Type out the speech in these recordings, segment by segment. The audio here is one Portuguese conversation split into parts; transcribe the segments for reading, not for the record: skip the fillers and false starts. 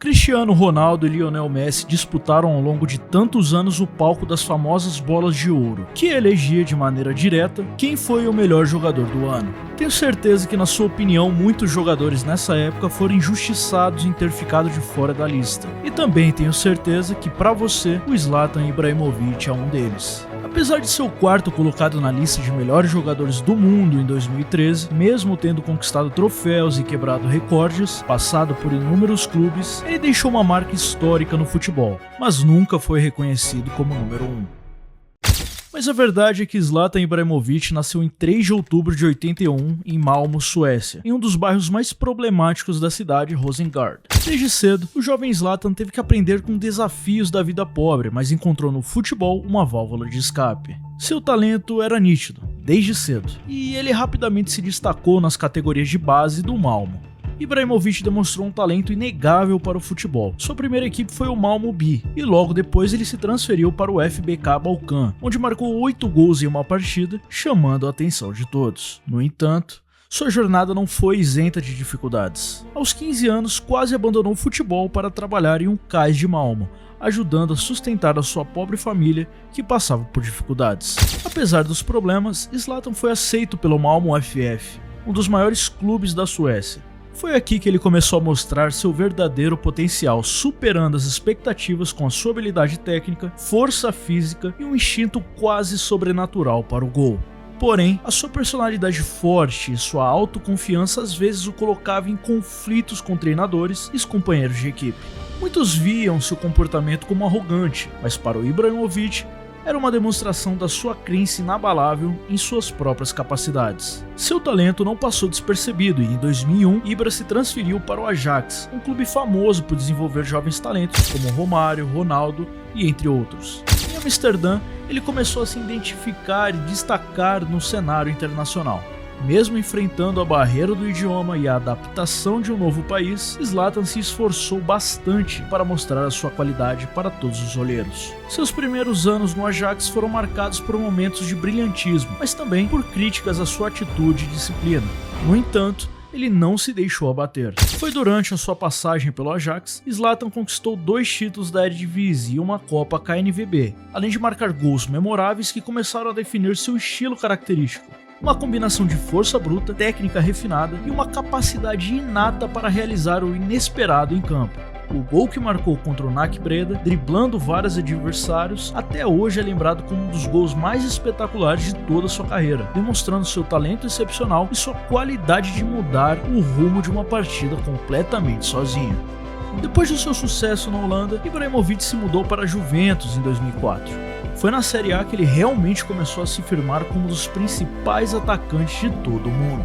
Cristiano Ronaldo e Lionel Messi disputaram ao longo de tantos anos o palco das famosas bolas de ouro, que elegia de maneira direta quem foi o melhor jogador do ano. Tenho certeza que, na sua opinião, muitos jogadores nessa época foram injustiçados em ter ficado de fora da lista. E também tenho certeza que, para você, o Zlatan Ibrahimovic é um deles. Apesar de ser o quarto colocado na lista de melhores jogadores do mundo em 2013, mesmo tendo conquistado troféus e quebrado recordes, passado por inúmeros clubes, ele deixou uma marca histórica no futebol, mas nunca foi reconhecido como número 1. Mas a verdade é que Zlatan Ibrahimovic nasceu em 3 de outubro de 81 em Malmö, Suécia, em um dos bairros mais problemáticos da cidade, Rosengård. Desde cedo, o jovem Zlatan teve que aprender com desafios da vida pobre, mas encontrou no futebol uma válvula de escape. Seu talento era nítido, desde cedo, e ele rapidamente se destacou nas categorias de base do Malmö. Ibrahimovic demonstrou um talento inegável para o futebol. Sua primeira equipe foi o Malmö B, e logo depois ele se transferiu para o FBK Balkan, onde marcou 8 gols em uma partida, chamando a atenção de todos. No entanto, sua jornada não foi isenta de dificuldades. Aos 15 anos, quase abandonou o futebol para trabalhar em um cais de Malmö, ajudando a sustentar a sua pobre família que passava por dificuldades. Apesar dos problemas, Zlatan foi aceito pelo Malmö FF, um dos maiores clubes da Suécia. Foi aqui que ele começou a mostrar seu verdadeiro potencial, superando as expectativas com a sua habilidade técnica, força física e um instinto quase sobrenatural para o gol. Porém, a sua personalidade forte e sua autoconfiança às vezes o colocava em conflitos com treinadores e os companheiros de equipe. Muitos viam seu comportamento como arrogante, mas para o Ibrahimovic, era uma demonstração da sua crença inabalável em suas próprias capacidades. Seu talento não passou despercebido e em 2001, Ibra se transferiu para o Ajax, um clube famoso por desenvolver jovens talentos como Romário, Ronaldo e entre outros. Em Amsterdã, ele começou a se identificar e destacar no cenário internacional. Mesmo enfrentando a barreira do idioma e a adaptação de um novo país, Zlatan se esforçou bastante para mostrar a sua qualidade para todos os olheiros. Seus primeiros anos no Ajax foram marcados por momentos de brilhantismo, mas também por críticas à sua atitude e disciplina. No entanto, ele não se deixou abater. Foi durante a sua passagem pelo Ajax, Zlatan conquistou 2 títulos da Eredivisie e uma Copa KNVB, além de marcar gols memoráveis que começaram a definir seu estilo característico. Uma combinação de força bruta, técnica refinada e uma capacidade inata para realizar o inesperado em campo. O gol que marcou contra o NAC Breda, driblando vários adversários, até hoje é lembrado como um dos gols mais espetaculares de toda a sua carreira, demonstrando seu talento excepcional e sua qualidade de mudar o rumo de uma partida completamente sozinho. Depois do seu sucesso na Holanda, Ibrahimovic se mudou para a Juventus em 2004. Foi na Série A que ele realmente começou a se firmar como um dos principais atacantes de todo o mundo.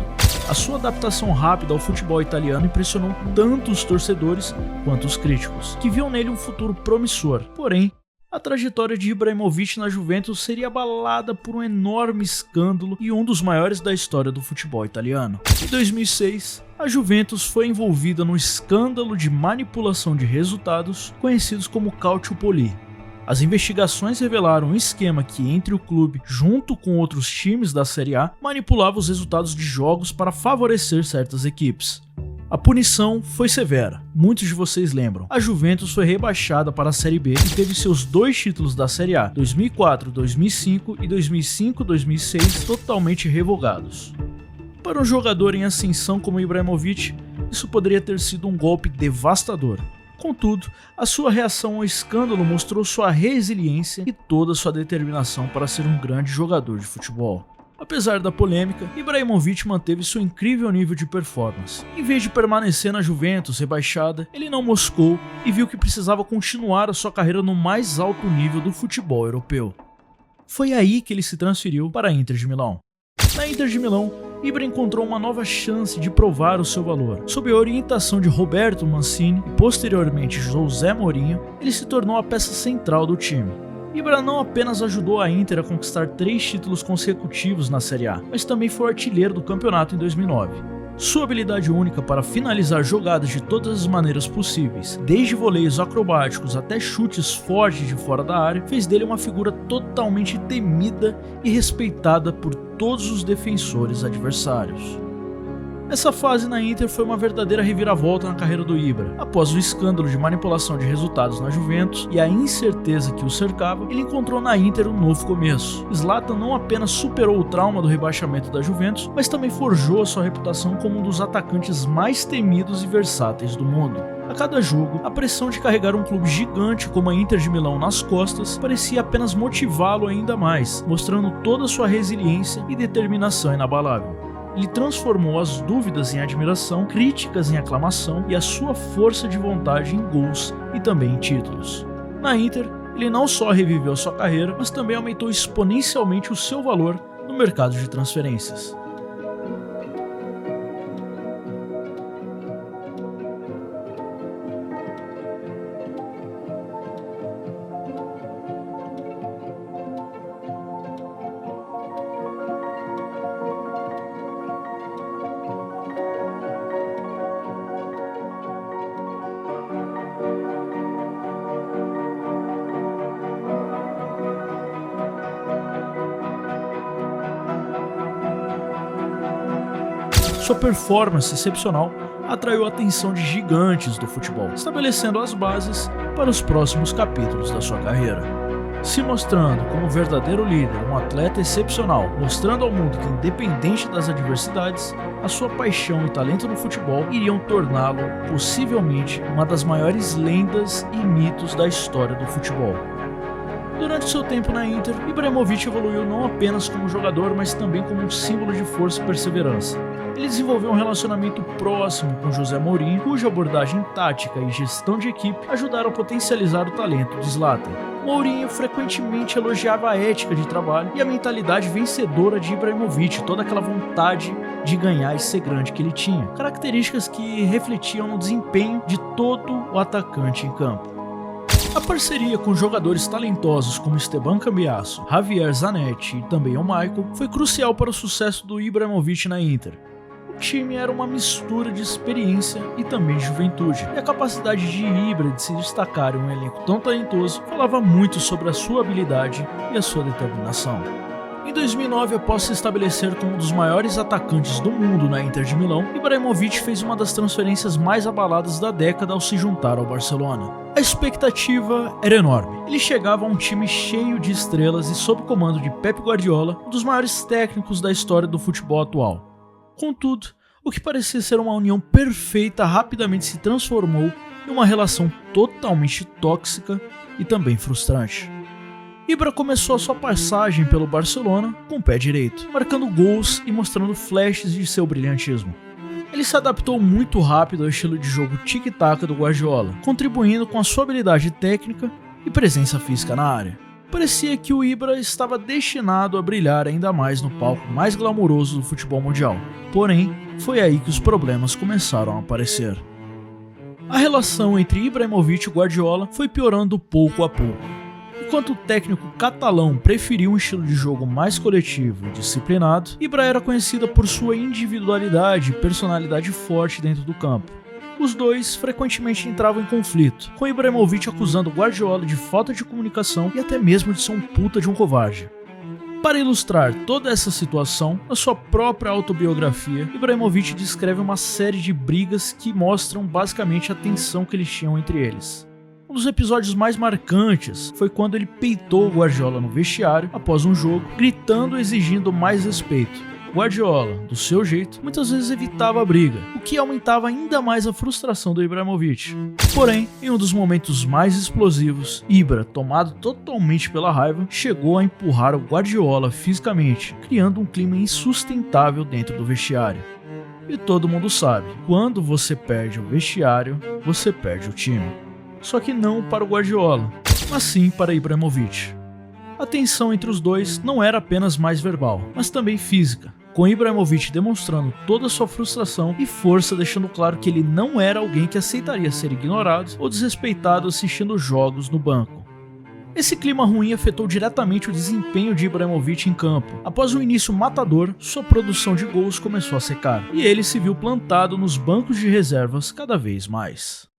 A sua adaptação rápida ao futebol italiano impressionou tanto os torcedores quanto os críticos, que viam nele um futuro promissor. Porém, a trajetória de Ibrahimovic na Juventus seria abalada por um enorme escândalo e um dos maiores da história do futebol italiano. Em 2006, a Juventus foi envolvida num escândalo de manipulação de resultados conhecidos como Calciopoli. As investigações revelaram um esquema que, entre o clube, junto com outros times da Série A, manipulava os resultados de jogos para favorecer certas equipes. A punição foi severa, muitos de vocês lembram. A Juventus foi rebaixada para a Série B e teve seus 2 títulos da Série A, 2004, 2005 e 2005, 2006, totalmente revogados. Para um jogador em ascensão como Ibrahimovic, isso poderia ter sido um golpe devastador. Contudo, a sua reação ao escândalo mostrou sua resiliência e toda sua determinação para ser um grande jogador de futebol. Apesar da polêmica, Ibrahimovic manteve seu incrível nível de performance. Em vez de permanecer na Juventus rebaixada, ele não moscou e viu que precisava continuar a sua carreira no mais alto nível do futebol europeu. Foi aí que ele se transferiu para a Inter de Milão. Na Inter de Milão, Ibra encontrou uma nova chance de provar o seu valor. Sob a orientação de Roberto Mancini e posteriormente José Mourinho, ele se tornou a peça central do time. Ibra não apenas ajudou a Inter a conquistar 3 títulos consecutivos na Série A, mas também foi artilheiro do campeonato em 2009. Sua habilidade única para finalizar jogadas de todas as maneiras possíveis, desde voleios acrobáticos até chutes fortes de fora da área, fez dele uma figura totalmente temida e respeitada por todos os defensores adversários. Essa fase na Inter foi uma verdadeira reviravolta na carreira do Ibra. Após o escândalo de manipulação de resultados na Juventus e a incerteza que o cercava, ele encontrou na Inter um novo começo. Zlatan não apenas superou o trauma do rebaixamento da Juventus, mas também forjou a sua reputação como um dos atacantes mais temidos e versáteis do mundo. A cada jogo, a pressão de carregar um clube gigante como a Inter de Milão nas costas parecia apenas motivá-lo ainda mais, mostrando toda a sua resiliência e determinação inabalável. Ele transformou as dúvidas em admiração, críticas em aclamação e a sua força de vontade em gols e também em títulos. Na Inter, ele não só reviveu sua carreira, mas também aumentou exponencialmente o seu valor no mercado de transferências. Sua performance excepcional atraiu a atenção de gigantes do futebol, estabelecendo as bases para os próximos capítulos da sua carreira. Se mostrando como um verdadeiro líder, um atleta excepcional, mostrando ao mundo que, independente das adversidades, a sua paixão e talento no futebol iriam torná-lo, possivelmente, uma das maiores lendas e mitos da história do futebol. Durante seu tempo na Inter, Ibrahimovic evoluiu não apenas como jogador, mas também como um símbolo de força e perseverança. Ele desenvolveu um relacionamento próximo com José Mourinho, cuja abordagem tática e gestão de equipe ajudaram a potencializar o talento de Zlatan. Mourinho frequentemente elogiava a ética de trabalho e a mentalidade vencedora de Ibrahimovic, toda aquela vontade de ganhar e ser grande que ele tinha, características que refletiam no desempenho de todo o atacante em campo. A parceria com jogadores talentosos como Esteban Cambiasso, Javier Zanetti e também o Michael foi crucial para o sucesso do Ibrahimovic na Inter. O time era uma mistura de experiência e também de juventude, e a capacidade de Ibra de se destacar em um elenco tão talentoso falava muito sobre a sua habilidade e a sua determinação. Em 2009, após se estabelecer como um dos maiores atacantes do mundo na Inter de Milão, Ibrahimovic fez uma das transferências mais abaladas da década ao se juntar ao Barcelona. A expectativa era enorme. Ele chegava a um time cheio de estrelas e sob o comando de Pep Guardiola, um dos maiores técnicos da história do futebol atual. Contudo, o que parecia ser uma união perfeita rapidamente se transformou em uma relação totalmente tóxica e também frustrante. Ibra começou a sua passagem pelo Barcelona com o pé direito, marcando gols e mostrando flashes de seu brilhantismo. Ele se adaptou muito rápido ao estilo de jogo tic-tac do Guardiola, contribuindo com a sua habilidade técnica e presença física na área. Parecia que o Ibra estava destinado a brilhar ainda mais no palco mais glamouroso do futebol mundial. Porém, foi aí que os problemas começaram a aparecer. A relação entre Ibrahimovic e Guardiola foi piorando pouco a pouco. Enquanto o técnico catalão preferia um estilo de jogo mais coletivo e disciplinado, Ibra era conhecida por sua individualidade e personalidade forte dentro do campo. Os dois frequentemente entravam em conflito, com Ibrahimovic acusando Guardiola de falta de comunicação e até mesmo de ser um puta de um covarde. Para ilustrar toda essa situação, na sua própria autobiografia, Ibrahimovic descreve uma série de brigas que mostram basicamente a tensão que eles tinham entre eles. Um dos episódios mais marcantes foi quando ele peitou o Guardiola no vestiário após um jogo, gritando e exigindo mais respeito. Guardiola, do seu jeito, muitas vezes evitava a briga, o que aumentava ainda mais a frustração do Ibrahimovic. Porém, em um dos momentos mais explosivos, Ibra, tomado totalmente pela raiva, chegou a empurrar o Guardiola fisicamente, criando um clima insustentável dentro do vestiário. E todo mundo sabe, quando você perde o vestiário, você perde o time. Só que não para o Guardiola, mas sim para Ibrahimovic. A tensão entre os dois não era apenas mais verbal, mas também física, com Ibrahimovic demonstrando toda a sua frustração e força, deixando claro que ele não era alguém que aceitaria ser ignorado ou desrespeitado assistindo jogos no banco. Esse clima ruim afetou diretamente o desempenho de Ibrahimovic em campo. Após um início matador, sua produção de gols começou a secar, e ele se viu plantado nos bancos de reservas cada vez mais.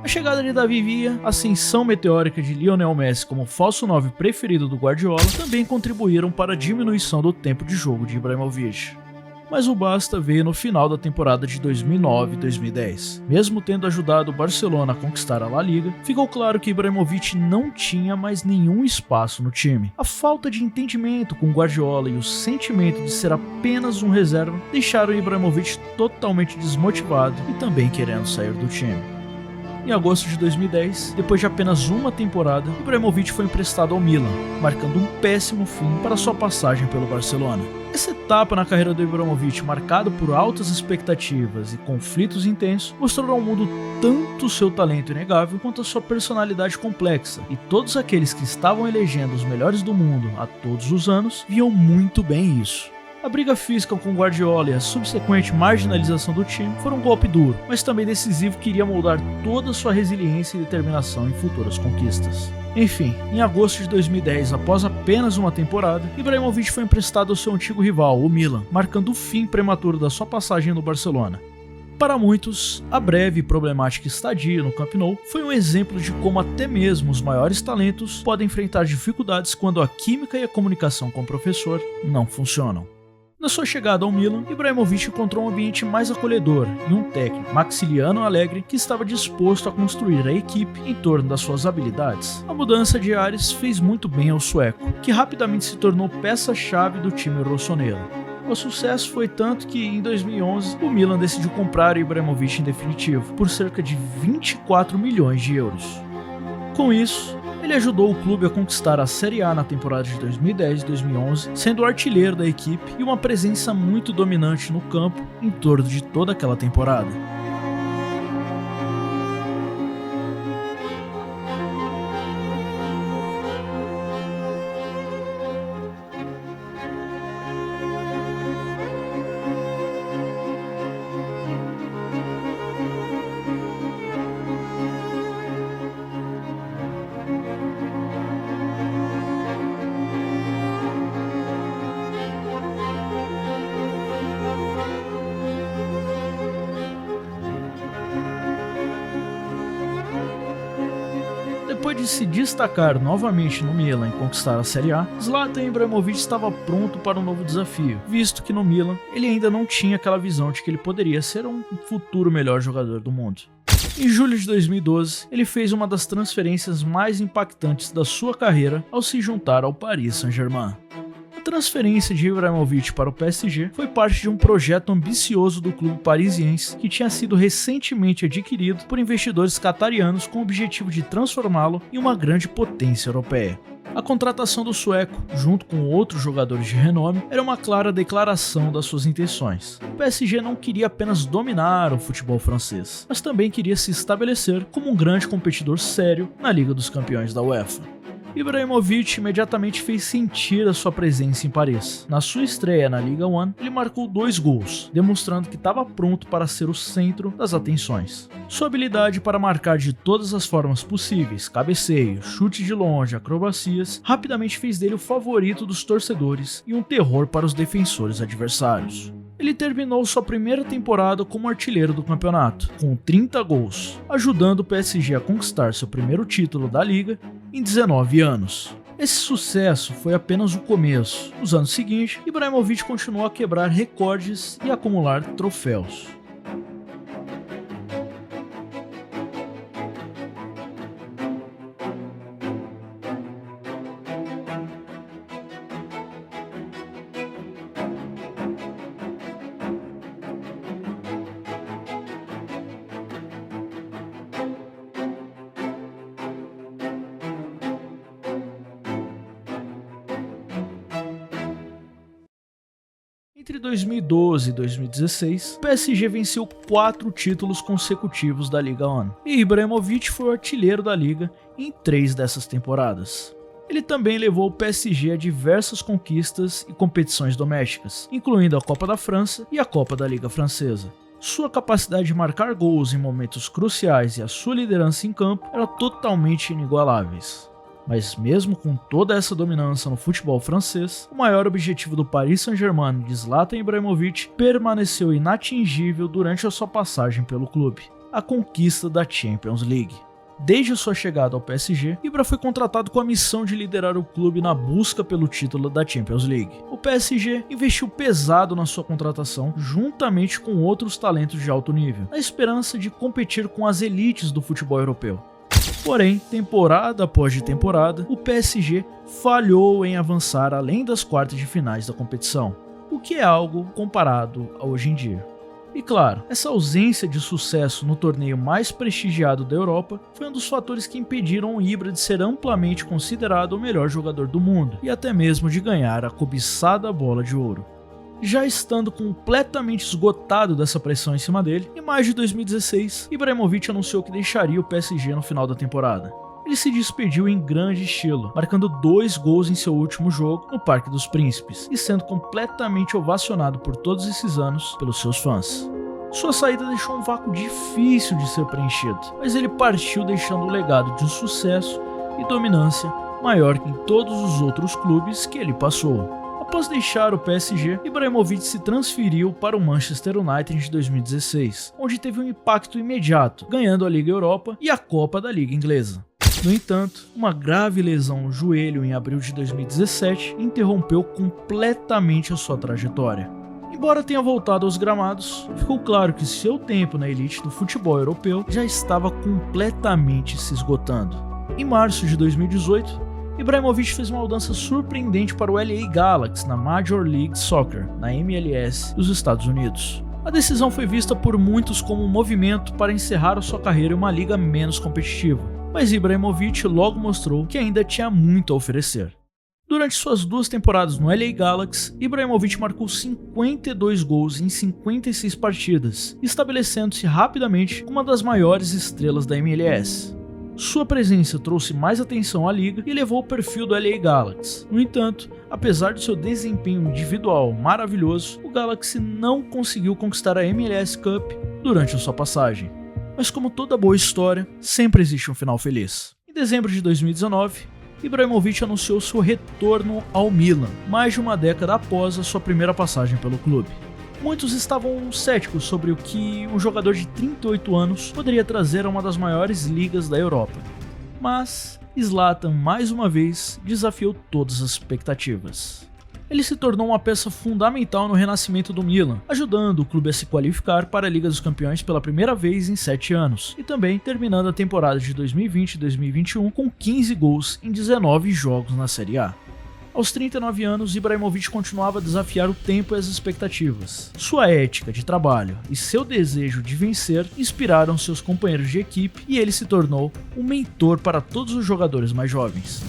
A chegada de David Villa, a ascensão meteórica de Lionel Messi como falso 9 preferido do Guardiola também contribuíram para a diminuição do tempo de jogo de Ibrahimovic. mas o basta veio no final da temporada de 2009-2010. Mesmo tendo ajudado o Barcelona a conquistar a La Liga, ficou claro que Ibrahimovic não tinha mais nenhum espaço no time. A falta de entendimento com Guardiola e o sentimento de ser apenas um reserva deixaram Ibrahimovic totalmente desmotivado e também querendo sair do time. Em agosto de 2010, depois de apenas uma temporada, Ibrahimovic foi emprestado ao Milan, marcando um péssimo fim para sua passagem pelo Barcelona. Essa etapa na carreira do Ibrahimovic, marcada por altas expectativas e conflitos intensos, mostrou ao mundo tanto seu talento inegável quanto a sua personalidade complexa, e todos aqueles que estavam elegendo os melhores do mundo a todos os anos viam muito bem isso. A briga física com Guardiola e a subsequente marginalização do time foram um golpe duro, mas também decisivo que iria moldar toda a sua resiliência e determinação em futuras conquistas. Enfim, em agosto de 2010, após apenas uma temporada, Ibrahimovic foi emprestado ao seu antigo rival, o Milan, marcando o fim prematuro da sua passagem no Barcelona. Para muitos, a breve e problemática estadia no Camp Nou foi um exemplo de como até mesmo os maiores talentos podem enfrentar dificuldades quando a química e a comunicação com o professor não funcionam. Na sua chegada ao Milan, Ibrahimovic encontrou um ambiente mais acolhedor e um técnico, Maximiliano Allegri, que estava disposto a construir a equipe em torno das suas habilidades. A mudança de ares fez muito bem ao sueco, que rapidamente se tornou peça-chave do time rossonero. O sucesso foi tanto que, em 2011, o Milan decidiu comprar Ibrahimovic em definitivo, por cerca de 24 milhões de euros. Com isso, ele ajudou o clube a conquistar a Série A na temporada de 2010 e 2011, sendo o artilheiro da equipe e uma presença muito dominante no campo em torno de toda aquela temporada. Depois de se destacar novamente no Milan e conquistar a Série A, Zlatan Ibrahimovic estava pronto para um novo desafio, visto que no Milan ele ainda não tinha aquela visão de que ele poderia ser um futuro melhor jogador do mundo. Em julho de 2012, ele fez uma das transferências mais impactantes da sua carreira ao se juntar ao Paris Saint-Germain. A transferência de Ibrahimovic para o PSG foi parte de um projeto ambicioso do clube parisiense que tinha sido recentemente adquirido por investidores qatarianos com o objetivo de transformá-lo em uma grande potência europeia. A contratação do sueco, junto com outros jogadores de renome, era uma clara declaração das suas intenções. O PSG não queria apenas dominar o futebol francês, mas também queria se estabelecer como um grande competidor sério na Liga dos Campeões da UEFA. Ibrahimovic imediatamente fez sentir a sua presença em Paris. Na sua estreia na Liga 1, ele marcou 2 gols, demonstrando que estava pronto para ser o centro das atenções. Sua habilidade para marcar de todas as formas possíveis, cabeceio, chute de longe, acrobacias, rapidamente fez dele o favorito dos torcedores e um terror para os defensores adversários. Ele terminou sua primeira temporada como artilheiro do campeonato, com 30 gols, ajudando o PSG a conquistar seu primeiro título da Liga em 19 anos. Esse sucesso foi apenas o começo. Nos anos seguintes, Ibrahimovic continuou a quebrar recordes e acumular troféus. Entre 2012 e 2016, o PSG venceu 4 títulos consecutivos da Liga 1, e Ibrahimovic foi o artilheiro da liga em 3 dessas temporadas. Ele também levou o PSG a diversas conquistas e competições domésticas, incluindo a Copa da França e a Copa da Liga Francesa. Sua capacidade de marcar gols em momentos cruciais e a sua liderança em campo eram totalmente inigualáveis. Mas mesmo com toda essa dominância no futebol francês, o maior objetivo do Paris Saint-Germain de Zlatan Ibrahimovic permaneceu inatingível durante a sua passagem pelo clube: a conquista da Champions League. Desde a sua chegada ao PSG, Ibra foi contratado com a missão de liderar o clube na busca pelo título da Champions League. O PSG investiu pesado na sua contratação, juntamente com outros talentos de alto nível, na esperança de competir com as elites do futebol europeu. Porém, temporada após temporada, o PSG falhou em avançar além das quartas de finais da competição, o que é algo comparado a hoje em dia. E claro, essa ausência de sucesso no torneio mais prestigiado da Europa foi um dos fatores que impediram o Ibra de ser amplamente considerado o melhor jogador do mundo e até mesmo de ganhar a cobiçada bola de ouro. Já estando completamente esgotado dessa pressão em cima dele, em maio de 2016, Ibrahimovic anunciou que deixaria o PSG no final da temporada. Ele se despediu em grande estilo, marcando 2 gols em seu último jogo no Parque dos Príncipes e sendo completamente ovacionado por todos esses anos pelos seus fãs. Sua saída deixou um vácuo difícil de ser preenchido, mas ele partiu deixando um legado de sucesso e dominância maior que em todos os outros clubes que ele passou. Após deixar o PSG, Ibrahimovic se transferiu para o Manchester United de 2016, onde teve um impacto imediato, ganhando a Liga Europa e a Copa da Liga Inglesa. No entanto, uma grave lesão no joelho em abril de 2017 interrompeu completamente a sua trajetória. Embora tenha voltado aos gramados, ficou claro que seu tempo na elite do futebol europeu já estava completamente se esgotando. Em março de 2018, Ibrahimovic fez uma mudança surpreendente para o LA Galaxy na Major League Soccer, na MLS dos Estados Unidos. A decisão foi vista por muitos como um movimento para encerrar a sua carreira em uma liga menos competitiva, mas Ibrahimovic logo mostrou que ainda tinha muito a oferecer. Durante suas 2 temporadas no LA Galaxy, Ibrahimovic marcou 52 gols em 56 partidas, estabelecendo-se rapidamente como uma das maiores estrelas da MLS. Sua presença trouxe mais atenção à liga e levou o perfil do LA Galaxy. No entanto, apesar de seu desempenho individual maravilhoso, o Galaxy não conseguiu conquistar a MLS Cup durante a sua passagem. Mas como toda boa história, sempre existe um final feliz. Em dezembro de 2019, Ibrahimovic anunciou seu retorno ao Milan, mais de uma década após a sua primeira passagem pelo clube. Muitos estavam céticos sobre o que um jogador de 38 anos poderia trazer a uma das maiores ligas da Europa. Mas Zlatan mais uma vez desafiou todas as expectativas. Ele se tornou uma peça fundamental no renascimento do Milan, ajudando o clube a se qualificar para a Liga dos Campeões pela primeira vez em 7 anos, e também terminando a temporada de 2020 e 2021 com 15 gols em 19 jogos na Série A. Aos 39 anos, Ibrahimovic continuava a desafiar o tempo e as expectativas. Sua ética de trabalho e seu desejo de vencer inspiraram seus companheiros de equipe e ele se tornou um mentor para todos os jogadores mais jovens.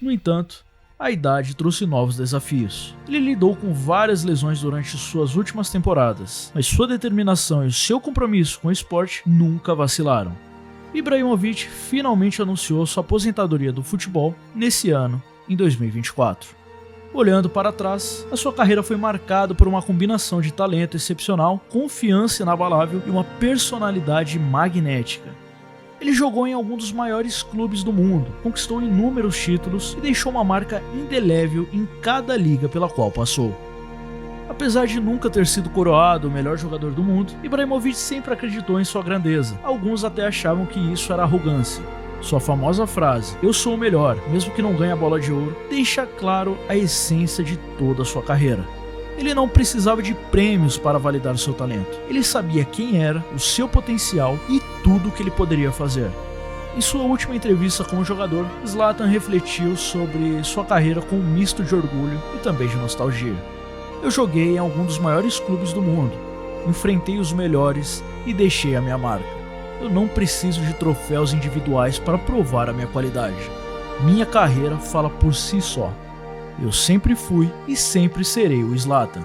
No entanto, a idade trouxe novos desafios. Ele lidou com várias lesões durante suas últimas temporadas, mas sua determinação e o seu compromisso com o esporte nunca vacilaram. Ibrahimovic finalmente anunciou sua aposentadoria do futebol nesse ano, em 2024. Olhando para trás, a sua carreira foi marcada por uma combinação de talento excepcional, confiança inabalável e uma personalidade magnética. Ele jogou em alguns dos maiores clubes do mundo, conquistou inúmeros títulos e deixou uma marca indelével em cada liga pela qual passou. Apesar de nunca ter sido coroado o melhor jogador do mundo, Ibrahimovic sempre acreditou em sua grandeza. Alguns até achavam que isso era arrogância. Sua famosa frase, "Eu sou o melhor, mesmo que não ganhe a bola de ouro", deixa claro a essência de toda a sua carreira. Ele não precisava de prêmios para validar o seu talento. Ele sabia quem era, o seu potencial e tudo o que ele poderia fazer. Em sua última entrevista como jogador, Zlatan refletiu sobre sua carreira com um misto de orgulho e também de nostalgia. "Eu joguei em algum dos maiores clubes do mundo, enfrentei os melhores e deixei a minha marca. Eu não preciso de troféus individuais para provar a minha qualidade. Minha carreira fala por si só. Eu sempre fui e sempre serei o Zlatan."